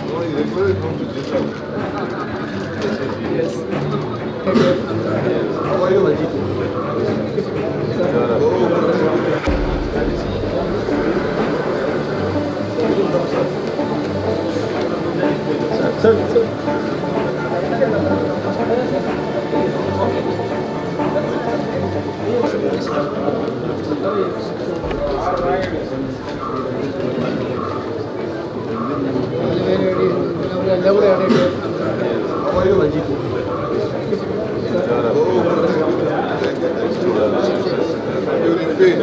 No, y después no mucho. How are you? Sir sir How are you? You're in pain.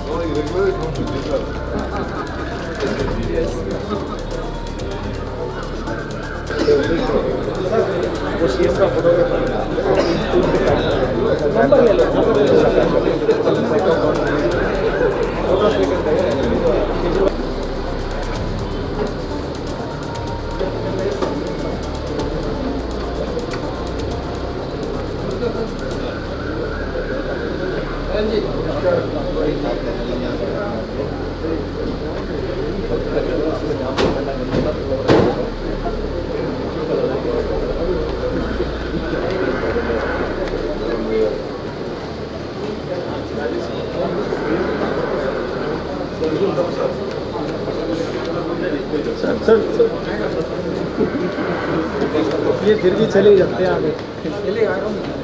No, y después no mucho. वो CS का photographer number ले लो number ले लो sir sir ये फिर भी चले जाते हैं आगे चले आ रहा हूँ